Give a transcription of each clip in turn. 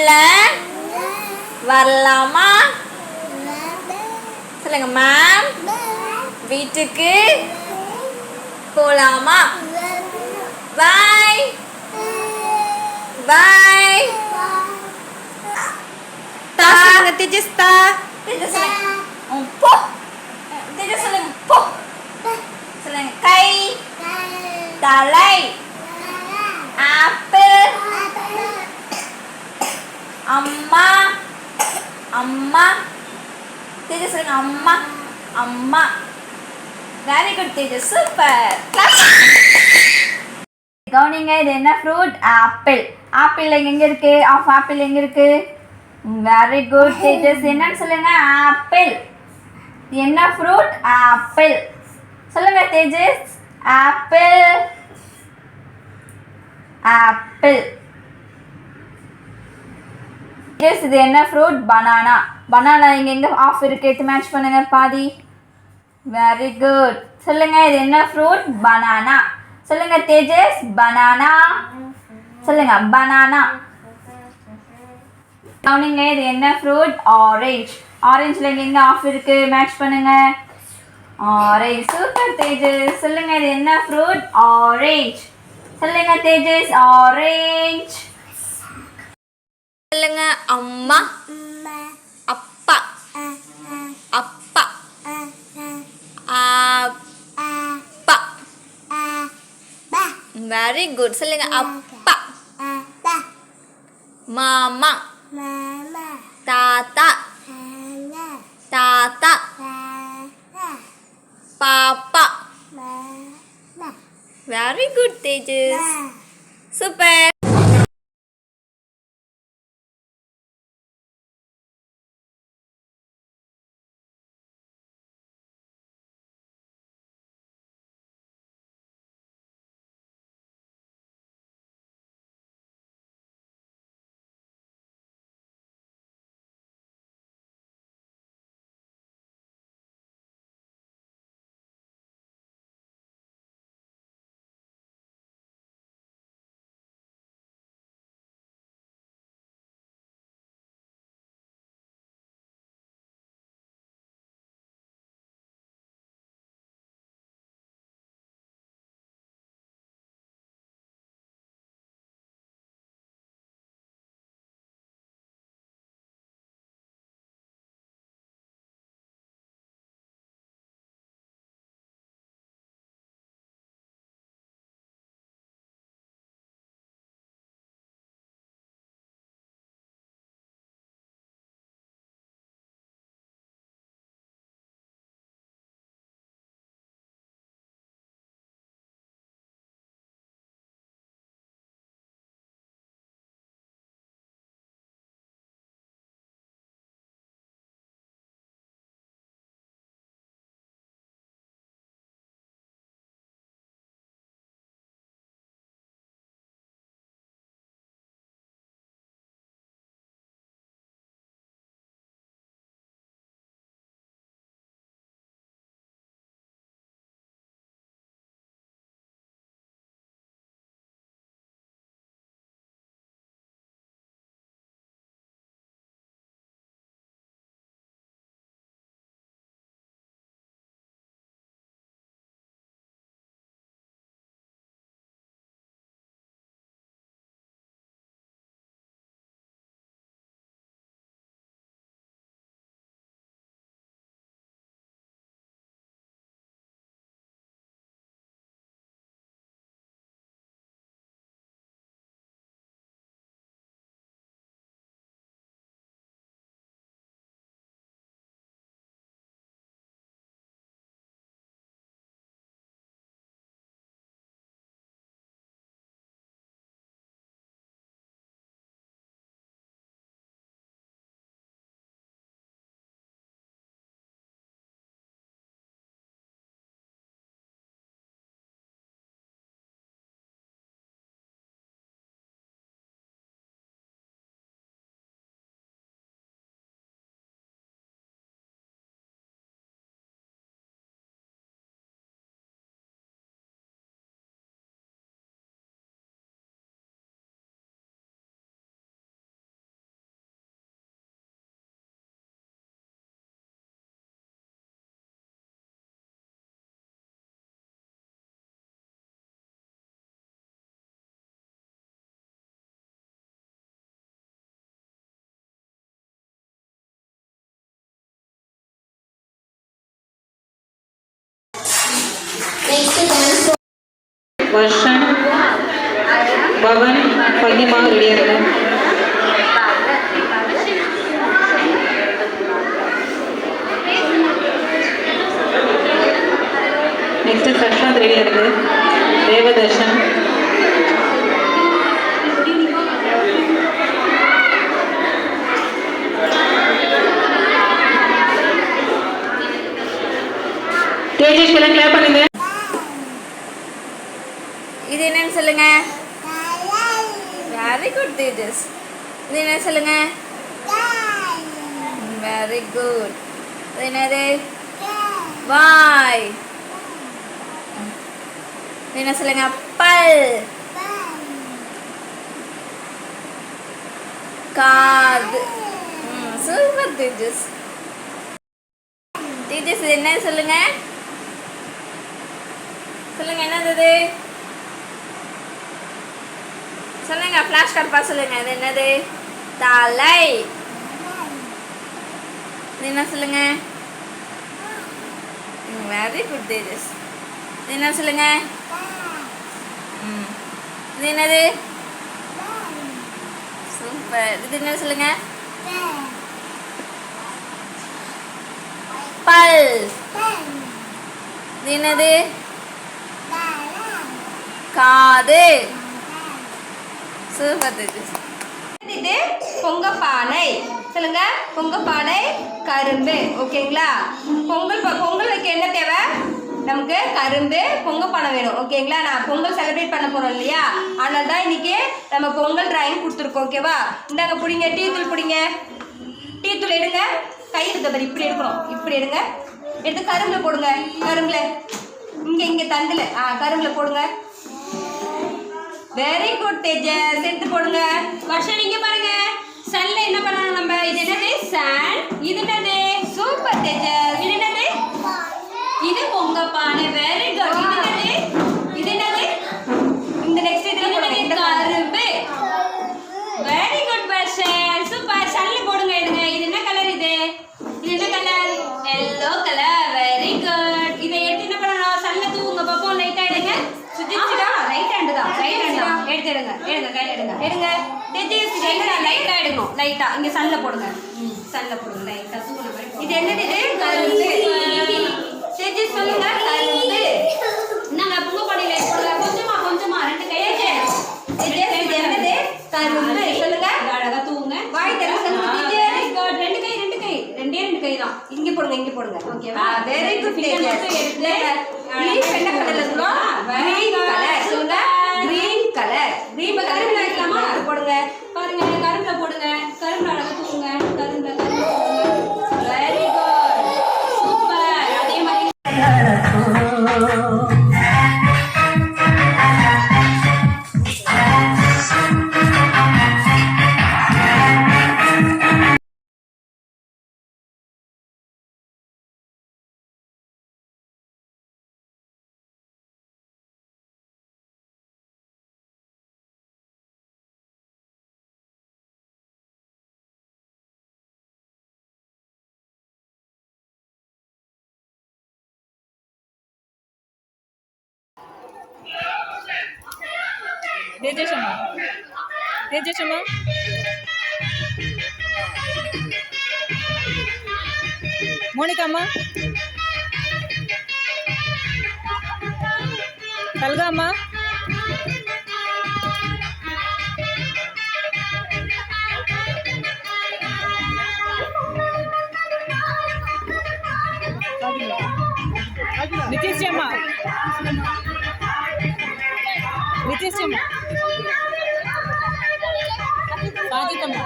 உள்ள வரலாமா? சொல்லுங்க மேம். வீட்டுக்கு போலாமா? பாய் பாய். தா சொல்லுங்க தேஜஸ் தா. தேஜஸ் சொல்லுங்க. போ. தேஜஸ் சொல்லுங்க போ. சொல்லுங்க கை தலை ஆப்பிள் அம்மா அம்மா. தேஜஸ் சொல்லுங்க அம்மா அம்மா. வெரி குட் தேஜஸ், சூப்பர். கவனிங்க, இது என்ன ஃப்ரூட்? ஆப்பிள். ஆப்பிள் எங்க இருக்கு? ஆஃப் ஆப்பிள் எங்க இருக்கு? வெரி குட் தேஜஸ். என்னன்னு சொல்லுங்க? ஆப்பிள். என்ன ஃப்ரூட்? ஆப்பிள். சொல்லுங்க தேஜஸ். Apple apple. தேஜஸ், இது என்ன ஃப்ரூட்? பனானா. பனானா இங்க எங்க ஆஃப் இருக்கு? எடுத்து மேட்ச் பண்ணுங்க பாதி. Very good. சொல்லுங்க, இது என்ன ஃப்ரூட்? பனானா. சொல்லுங்க தேஜஸ். பனானா. சொல்லுங்க பனானா. கவனிங்க, இது என்ன ஃப்ரூட்? ஆரஞ்சு. ஆரஞ்சுல எங்க ஆஃப் இருக்கு? மேட்ச் பண்ணுங்க. ஆரஞ்சு. சூப்பர் தேஜஸ். சொல்லுங்க, இது என்ன ஃப்ரூட்? ஆரஞ்சு. சொல்லுங்க தேஜஸ். ஆரஞ்சு. சொல்லுங்க அம்மா அப்பா அப்பா அப்பா. Very good. சொல்லுங்க அப்பா. மாமா தாத்தா தாத்தா பாப்பா. வெரி குட் தேஜஸ், சூப்பர். வர்ஷன் பவன் பகிமா ரெடியாக இருக்கு. நெக்ஸ்ட் சஷ்வந்த் ரெடியாக இருக்கு. தேவதர்ஷன் தேஜேஷ் எல்லாம் கிளாப் பண்ணுங்க. இது என்னன்னு சொல்லுங்க. வெரி குட் தேஜஸ். இது என்ன சொல்லுங்க. Very good. இது என்னது. வாய். இது என்ன சொல்லுங்க. பல். காது. சூப்பர் தேஜஸ். தேஜஸ் இது என்ன சொல்லுங்க. சொல்லுங்க என்னது. சொல்லுங்க ஃபிளாஷ் கார்டு பார்த்து சொல்லுங்க. இது என்னது. தலை. இது என்ன சொல்லுங்க. வெரி குட் தேஜஸ். இது என்ன சொல்லுங்க. இது என்னது. சூப்பர். இது என்ன சொல்லுங்க. பல். இது என்னது. காது. சூப்பர் தேஜஸ். இது பொங்கப்பானை. சொல்லுங்க. பொங்கப்பானை கரும்பு. ஓகேங்களா. பொங்கல் வைக்க என்ன தேவை நமக்கு. கரும்பு பொங்கப்பானை வேணும். ஓகேங்களா. நான் பொங்கல் செலிப்ரேட் பண்ண போறோம் இல்லையா, அதனால தான் இன்னைக்கு நம்ம பொங்கல் டிராயிங் கொடுத்துருக்கோம். ஓகேவா. இந்தாங்க பிடிங்க. டீ தூள் பிடிங்க. டீ தூள் எடுங்க. கை இருக்க பாரு. இப்படி எடுக்கணும். இப்படி எடுங்க. எடுத்து கரும்புல போடுங்க. கரும்புல இங்க தண்டுல கரும்புல போடுங்க. வெரி குட் தேஜஸ். எடுத்து போடுங்க. வருஷம் நீங்க பாருங்க. சன்ல என்ன பண்ணணும் நம்ம. இது என்னது. சன். இது என்னது. சூப்பர் தேஜஸ். இது என்னது. இது பொங்கப்பானை. Very good. இது என்னது. இது என்னது. இந்த நெக்ஸ்ட் இது என்னது. கரும்பு. Very good Varushan. சூப்பர். சன்ல போடுங்க. எடுங்க. இது என்ன கலர். இது என்ன colour. Yellow colour. Very good. இதை எடுத்து என்ன பண்ணணும். சன்ல தூவுங்க பாப்போம். லைட்டா எடுங்க. சுஜிச்சிடா. ரைட் ஹேண்ட் தான். ரைட் ஹேண்ட் தான். எடுத்து எடுங்க. கையில எடுங்க. எடுங்க. டெஜிஸ் லைட்டா எடுங்க. லைட்டா இங்க சன்ல போடுங்க. சன்ல போடுங்க. லைட்டா தூவுன மாதிரி. இது என்னது. இது கரும்பு. டெஜிஸ் சொல்லுங்க. கரும்பு. என்னங்க பொங்கப்பானையில போடுங்க. கொஞ்சமா ரெண்டு கையை. இது என்னது. கரும்பு. சொல்லுங்க. அழகா தூவுங்க. வாய் தர சொல்லுங்க. ரெண்டு கை தான். இங்க போடுங்க. ஓகேவா. Very good teacher. லீஃப் என்ன கலர்ல சொல்லுங்க. Green colour. சொல்லுங்க. Green colour. கிரீன் கரும்புல வைக்கலாமா. போடுங்க. பாருங்க. கரும்புல போடுங்க. கரும்புல அழகா தூவுங்க. கரும்புல போடுங்க. Very good. சூப்பர். அதே மாதிரி தேஜேஷம்மா மோனிகாம்மா கல்காம்மா நிதிஷ்யம்மா சாஜிதம்மா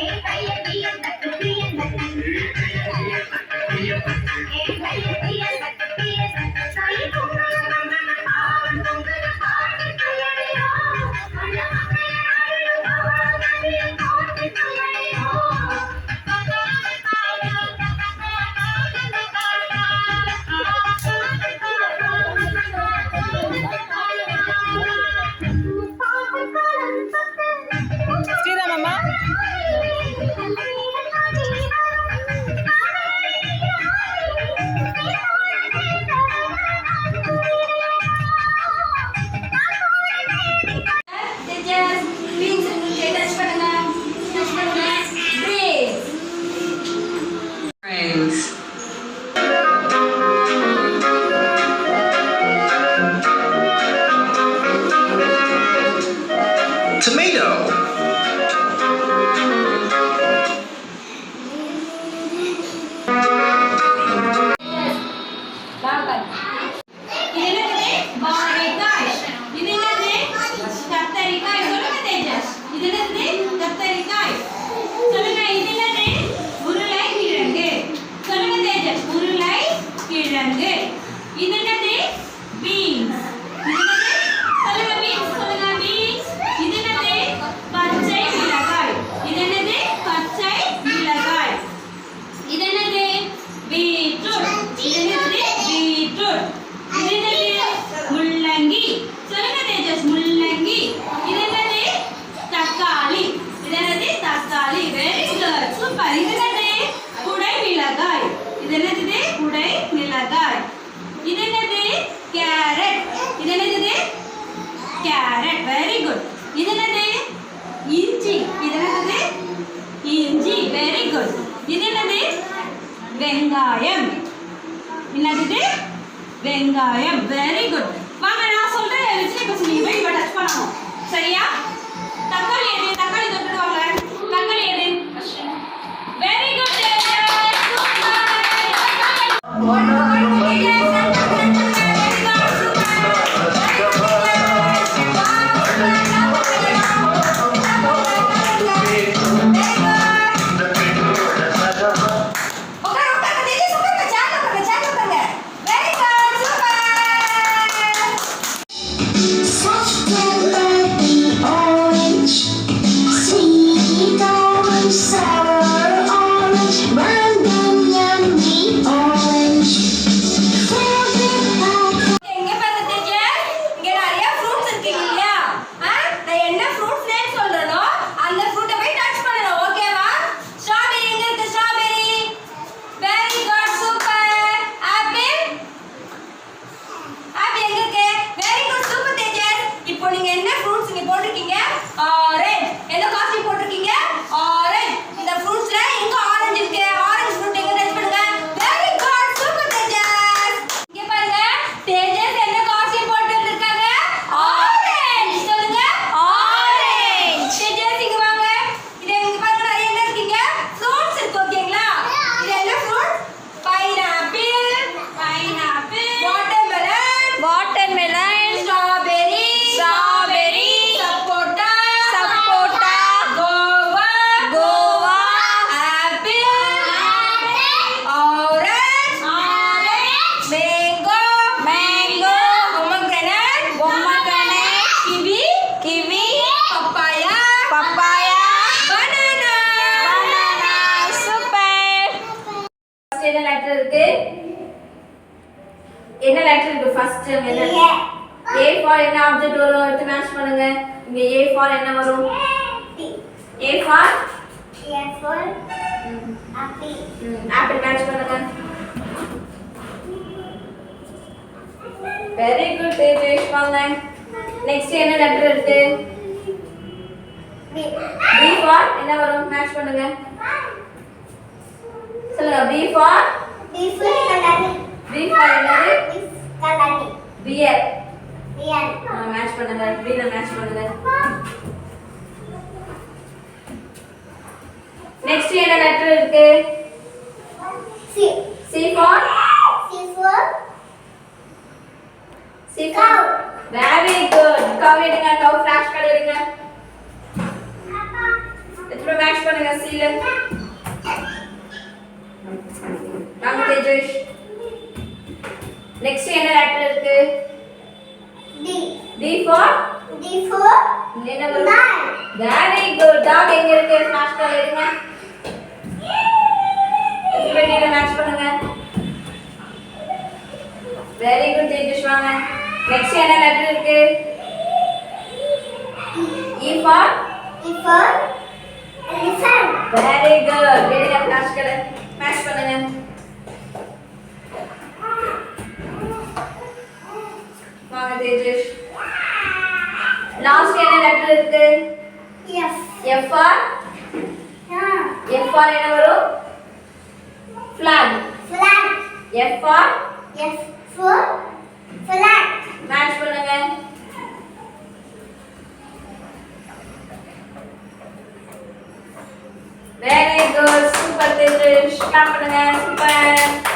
Hey, இது என்னது வெங்காயம் என்னது இது வெங்காயம் வெரி குட் வாங்க நான் சொல்றேன் வெஜிடபிள்ஸ் நீங்க போய் இவ டச் பண்ணணும் சரியா தக்காளி எது தக்காளி தொட்டுட்டு வாங்க தக்காளி எது வெரி குட் என்ன லெட்டர் இருக்கு என்ன லெட்டர் இருக்கு ஃபர்ஸ்ட் என்ன A ஃபார் என்ன ஆப்ஜெக்ட் வரும் எடுத்து மேட்ச் பண்ணுங்க இங்க A ஃபார் என்ன வரும் A ஃபார் ஆப்பிள் மேட்ச் பண்ணுங்க வெரி குட் தேஜேஷ் வாங்க நெக்ஸ்ட் என்ன லெட்டர் இருக்கு B ஃபார் என்ன வரும் மேட்ச் பண்ணுங்க சொல்லுங்க B for Kelaniya B for என்னது கலனி பியர் மேட்ச் பண்ணுங்க B ல மேட்ச் பண்ணுங்க நெக்ஸ்ட் என்ன லெட்டர் இருக்கு C ஃபார் வெரி குட் கவ் எடுங்க கவ் ஃபிளாஷ் கார்டு எடுங்க இப்போ மேட்ச் பண்ணுங்க C ல வாங்க தேஜேஷ் நெக்ஸ்ட் என்ன லெட்டர் இருக்கு D ஃபார் என்ன வரும் வெரி குட் டாக் எங்க இருக்கு ஃபிளாஷ் கார்டு எடுங்க இப்போ நீங்க மேட்ச் பண்ணுங்க வெரி குட் தேஜேஷ் வாங்க நெக்ஸ்ட் என்ன லெட்டர் இருக்கு E for elephant very good எடுங்க ஃபிளாஷ் கார்டு மேட்ச் பண்ணுங்க வாங்க தேஜேஷ் லாஸ்ட் என்ன லெட்டர் இருக்கு F ஃபார் என்ன வரும் flag F ஃபார் மேட்ச் பண்ணுங்க very good super Tejesh clap பண்ணுங்க சூப்பர்